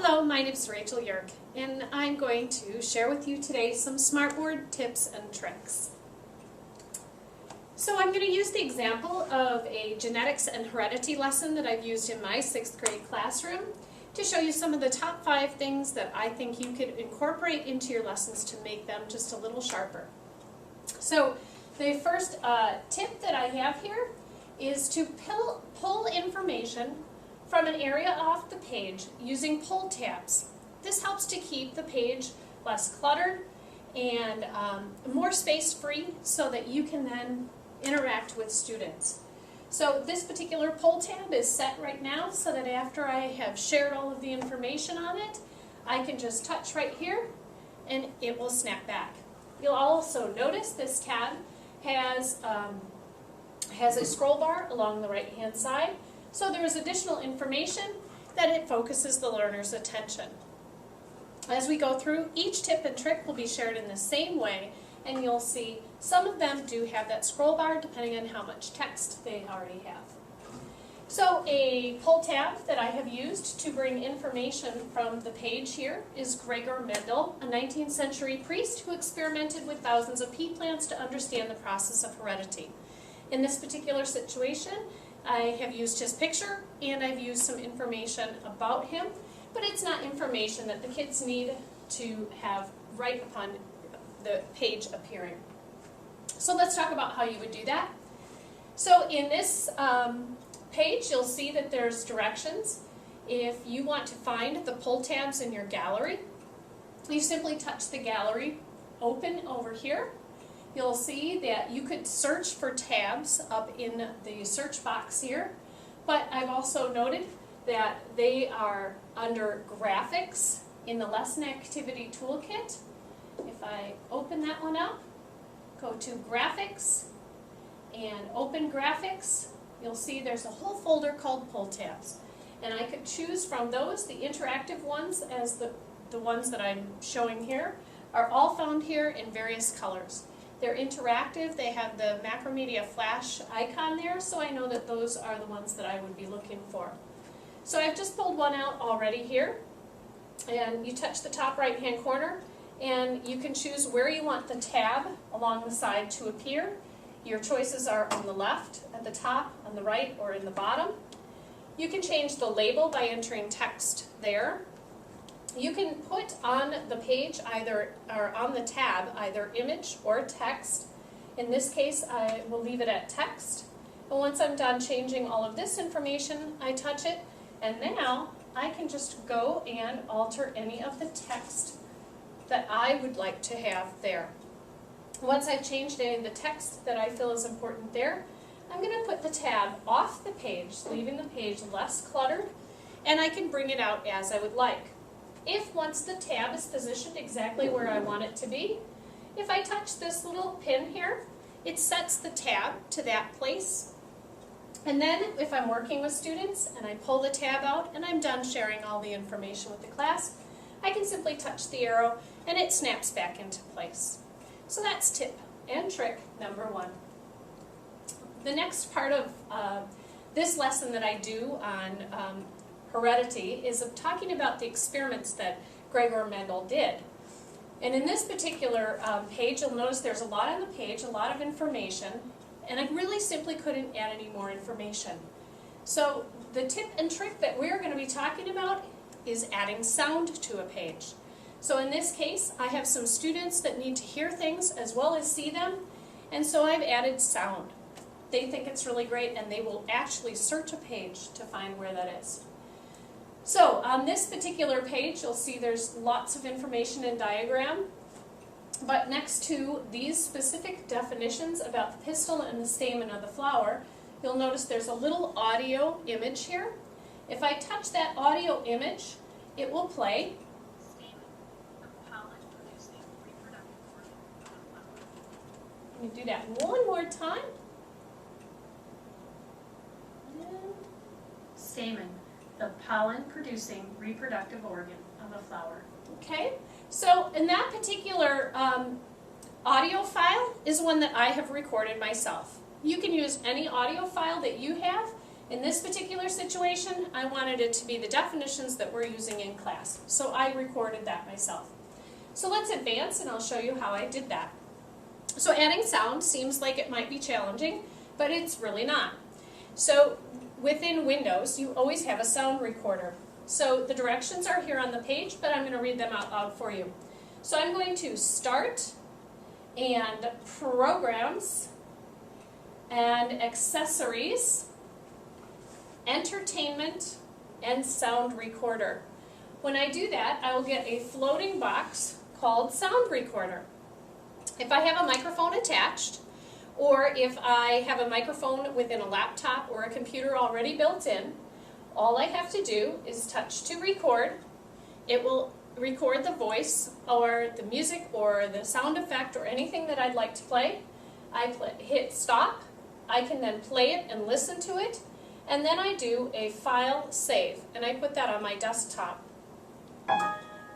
Hello, my name is Rachel Yurk, and I'm going to share with you today some smartboard tips and tricks. So I'm going to use the example of a genetics and heredity lesson that I've used in my 6th grade classroom to show you some of the top 5 things that I think you could incorporate into your lessons to make them just a little sharper. So the first tip that I have here is to pull information from an area off the page using pull tabs. This helps to keep the page less cluttered and more space free so that you can then interact with students. So this particular pull tab is set right now so that after I have shared all of the information on it, I can just touch right here and it will snap back. You'll also notice this tab has a scroll bar along the right hand side. So there is additional information that it focuses the learner's attention. As we go through, each tip and trick will be shared in the same way, and you'll see some of them do have that scroll bar depending on how much text they already have. So a pull tab that I have used to bring information from the page here is Gregor Mendel, a 19th century priest who experimented with thousands of pea plants to understand the process of heredity. In this particular situation, I have used his picture and I've used some information about him, but it's not information that the kids need to have right upon the page appearing. So let's talk about how you would do that. So in this page, you'll see that there's directions. If you want to find the pull tabs in your gallery, you simply touch the gallery open over here. You'll see that you could search for tabs up in the search box here, but I've also noted that they are under graphics in the lesson activity toolkit. If I open that one up, go to graphics and open graphics, you'll see there's a whole folder called pull tabs. And I could choose from those. The interactive ones, as the ones that I'm showing here, are all found here in various colors. They're interactive, they have the Macromedia Flash icon there, so I know that those are the ones that I would be looking for. So I've just pulled one out already here, and you touch the top right hand corner, and you can choose where you want the tab along the side to appear. Your choices are on the left, at the top, on the right, or in the bottom. You can change the label by entering text there. You can put on the page or on the tab either image or text. In this case, I will leave it at text. And once I'm done changing all of this information, I touch it, and now I can just go and alter any of the text that I would like to have there. Once I've changed any of the text that I feel is important there, I'm going to put the tab off the page, leaving the page less cluttered, and I can bring it out as I would like. If once the tab is positioned exactly where I want it to be, if I touch this little pin here, it sets the tab to that place. And then if I'm working with students and I pull the tab out and I'm done sharing all the information with the class, I can simply touch the arrow and it snaps back into place. So that's tip and trick number 1. The next part of this lesson that I do on heredity is of talking about the experiments that Gregor Mendel did. And in this particular page, you'll notice there's a lot on the page, a lot of information, and I really simply couldn't add any more information. So the tip and trick that we're going to be talking about is adding sound to a page. So in this case, I have some students that need to hear things as well as see them, and so I've added sound. They think it's really great, and they will actually search a page to find where that is. So on this particular page, you'll see there's lots of information and diagram, but next to these specific definitions about the pistil and the stamen of the flower, you'll notice there's a little audio image here. If I touch that audio image, it will play. Let me do that one more time. Stamen, the pollen-producing reproductive organ of a flower. Okay, so in that particular audio file is one that I have recorded myself. You can use any audio file that you have In this particular situation, I wanted it to be the definitions that we're using in class, so I recorded that myself. So let's advance and I'll show you how I did that. So adding sound seems like it might be challenging, but it's really not. So within Windows, you always have a sound recorder. So the directions are here on the page, but I'm going to read them out loud for you. So I'm going to Start and Programs and Accessories, Entertainment, and Sound Recorder. When I do that, I will get a floating box called Sound Recorder. If I have a microphone attached, or if I have a microphone within a laptop or a computer already built in, all I have to do is touch to record. It will record the voice or the music or the sound effect or anything that I'd like to play. Hit stop. I can then play it and listen to it, and then I do a file save, and I put that on my desktop.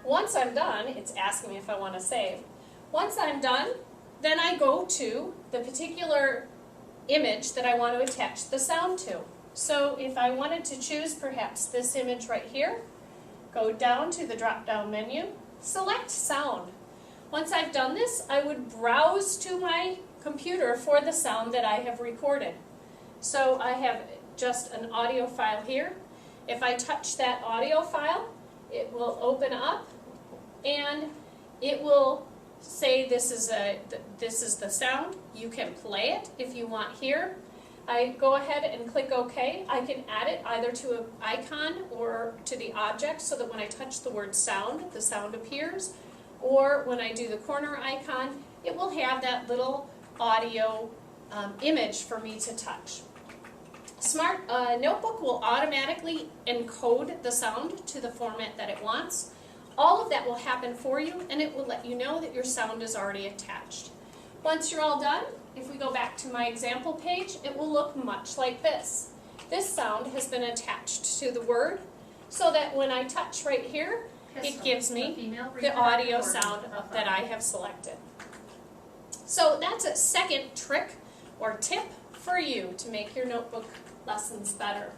Once I'm done, it's asking me if I want to save. Once I'm done, then I go to the particular image that I want to attach the sound to. So if I wanted to choose perhaps this image right here, go down to the drop-down menu, select sound. Once I've done this, I would browse to my computer for the sound that I have recorded. So I have just an audio file here. If I touch that audio file, it will open up and it will say this is the sound. You can play it if you want here. I go ahead and click OK. I can add it either to an icon or to the object so that when I touch the word sound, the sound appears. Or when I do the corner icon, it will have that little audio image for me to touch. Smart Notebook will automatically encode the sound to the format that it wants. All of that will happen for you, and it will let you know that your sound is already attached. Once you're all done, if we go back to my example page, it will look much like this. This sound has been attached to the word, so that when I touch right here, it gives me the audio sound that I have selected. So that's a second trick or tip for you to make your notebook lessons better.